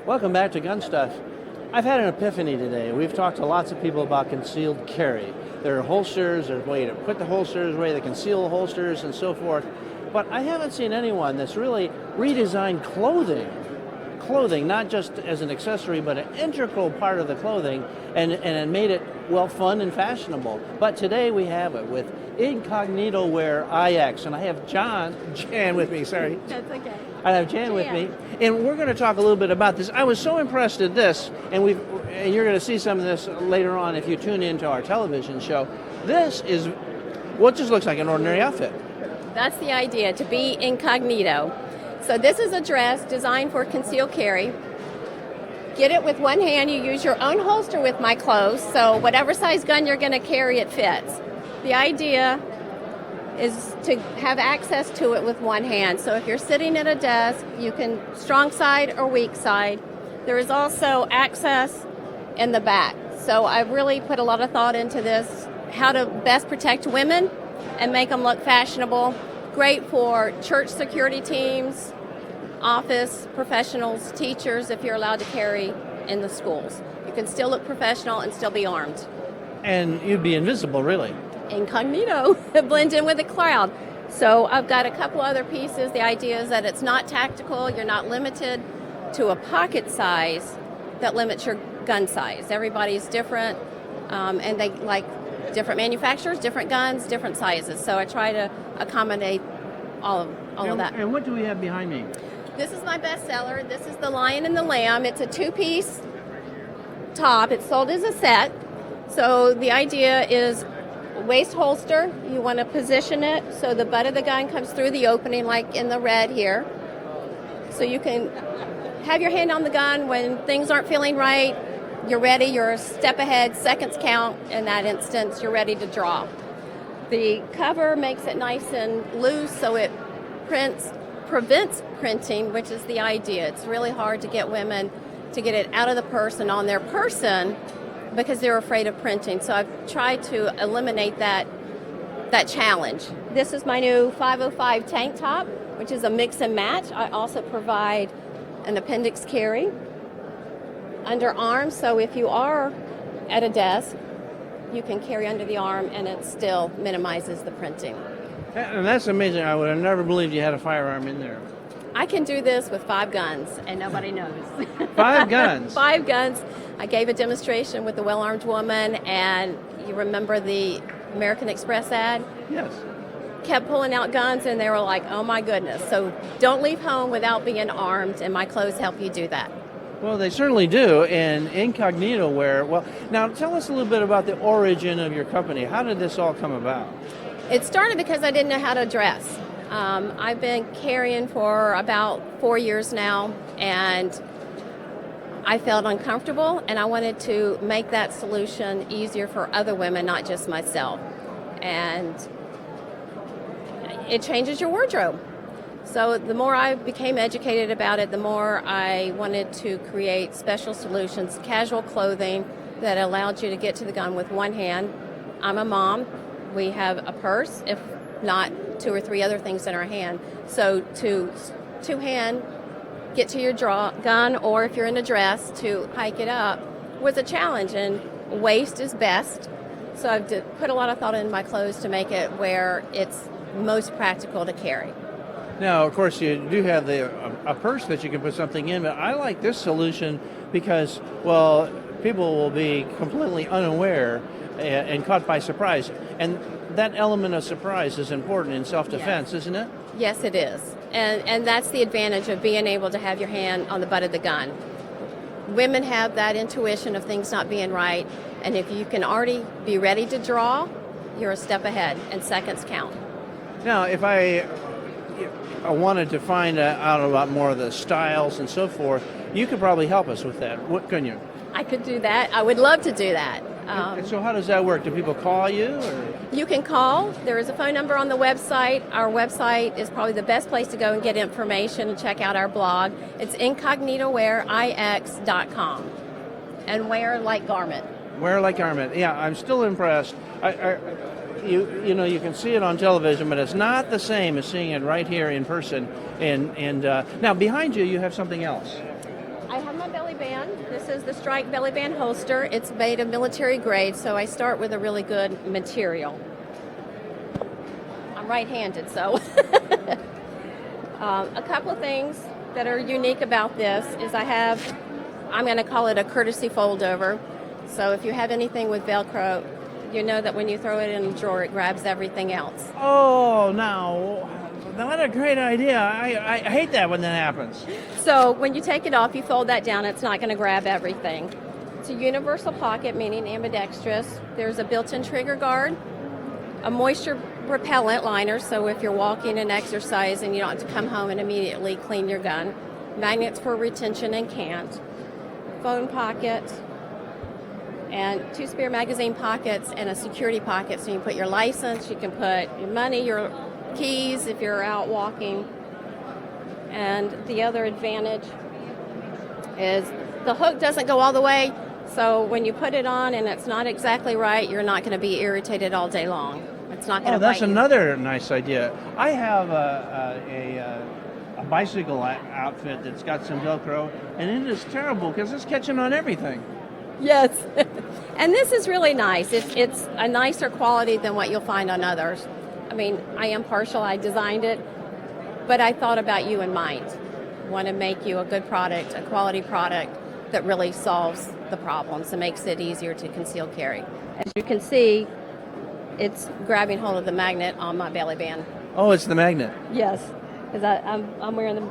Welcome back to Gun Stuff. I've had an epiphany today. We've talked to lots of people about concealed carry. There are holsters, there's a way to put the holsters away, to conceal the holsters, and so forth. But I haven't seen anyone that's really redesigned clothing, not just as an accessory, but an integral part of the clothing, and made it, well, fun and fashionable. But today we have it with Incognito Wear IX, and I have Jan with me, sorry. That's okay. I have Jan with me, and we're going to talk a little bit about this. I was so impressed at this, and you're going to see some of this later on if you tune into our television show. This is what just looks like an ordinary outfit. That's the idea, to be incognito. So this is a dress designed for concealed carry. Get it with one hand. You use your own holster with my clothes, so whatever size gun you're going to carry, it fits. The idea is to have access to it with one hand. So if you're sitting at a desk, you can strong side or weak side. There is also access in the back. So I've really put a lot of thought into this, how to best protect women and make them look fashionable. Great for church security teams, office professionals, teachers, if you're allowed to carry in the schools. You can still look professional and still be armed. And you'd be invisible, really. Incognito, blend in with the crowd. So I've got a couple other pieces. The idea is that it's not tactical. You're not limited to a pocket size that limits your gun size. Everybody's different, and they like different manufacturers, different guns, different sizes. So I try to accommodate all of that. And what do we have behind me? This is my bestseller. This is the Lion and the Lamb. It's a two-piece top. It's sold as a set. So the idea is waist holster. You want to position it so the butt of the gun comes through the opening like in the red here. So you can have your hand on the gun when things aren't feeling right. You're ready, you're a step ahead, seconds count in that instance, you're ready to draw. The cover makes it nice and loose so it prevents printing, which is the idea. It's really hard to get women to get it out of the purse and on their person because they're afraid of printing. So I've tried to eliminate that challenge. This is my new 505 tank top, which is a mix and match. I also provide an appendix carry under arm, so if you are at a desk, you can carry under the arm and it still minimizes the printing. And that's amazing. I would have never believed you had a firearm in there. I can do this with 5 guns and nobody knows. 5 guns? 5 guns. I gave a demonstration with the Well-Armed Woman, and you remember the American Express ad? Yes. Kept pulling out guns and they were like, oh my goodness. So don't leave home without being armed, and my clothes help you do that. Well, they certainly do, and Incognito Wear. Well, now tell us a little bit about the origin of your company. How did this all come about? It started because I didn't know how to dress. I've been carrying for about 4 years now, and I felt uncomfortable, and I wanted to make that solution easier for other women, not just myself. And it changes your wardrobe. So the more I became educated about it, the more I wanted to create special solutions, casual clothing that allowed you to get to the gun with one hand. I'm a mom. We have a purse, if not 2 or 3 other things in our hand. So to two-hand get to your gun, or if you're in a dress, to hike it up was a challenge, and waist is best. So I've put a lot of thought in my clothes to make it where it's most practical to carry. Now, of course, you do have a purse that you can put something in, but I like this solution because, well, people will be completely unaware and caught by surprise. And that element of surprise is important in self-defense, Yes. Isn't it? Yes, it is. And that's the advantage of being able to have your hand on the butt of the gun. Women have that intuition of things not being right, and if you can already be ready to draw, you're a step ahead, and seconds count. Now, if I wanted to find out about more of the styles and so forth, you could probably help us with that, couldn't you? I could do that. I would love to do that. And so how does that work? Do people call you? Or? You can call. There is a phone number on the website. Our website is probably the best place to go and get information and check out our blog. It's incognitowearix.com. And wear like garment. Wear like garment. Yeah, I'm still impressed. You know, you can see it on television, but it's not the same as seeing it right here in person. And now behind you, you have something else. I have my belly band. This is the Strike belly band holster. It's made of military grade, so I start with a really good material. I'm right-handed, so a couple of things that are unique about this is I'm going to call it a courtesy fold over. So if you have anything with Velcro, you know that when you throw it in a drawer, it grabs everything else. Oh, now, what a great idea. I hate that when that happens. So when you take it off, you fold that down, it's not going to grab everything. It's a universal pocket, meaning ambidextrous. There's a built-in trigger guard, a moisture repellent liner, so if you're walking and exercising, you don't have to come home and immediately clean your gun. Magnets for retention and cant. Phone pocket, and 2 spare magazine pockets and a security pocket, so you can put your license, you can put your money, your keys if you're out walking. And the other advantage is the hook doesn't go all the way, so when you put it on and it's not exactly right, you're not going to be irritated all day long. It's not going to Oh, that's bite you. another nice idea. I have a bicycle outfit that's got some Velcro, and it is terrible because it's catching on everything. Yes. And this is really nice. It's a nicer quality than what you'll find on others. I mean, I am partial. I designed it, but I thought about you in mind. Want to make you a good product, a quality product that really solves the problems and makes it easier to conceal carry. As you can see, it's grabbing hold of the magnet on my belly band. Oh, it's the magnet. Yes, because I'm wearing them.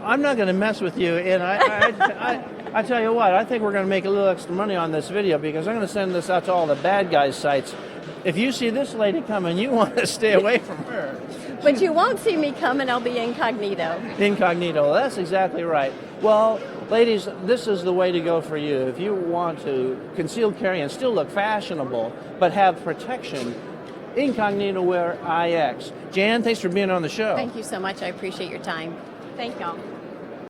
I'm not going to mess with you, and I tell you what, I think we're going to make a little extra money on this video because I'm going to send this out to all the bad guys' sites. If you see this lady coming, you want to stay away from her. But you won't see me coming. I'll be incognito. Incognito, that's exactly right. Well, ladies, this is the way to go for you. If you want to conceal carry and still look fashionable, but have protection, Incognito Wear IX. Jan, thanks for being on the show. Thank you so much. I appreciate your time. Thank y'all.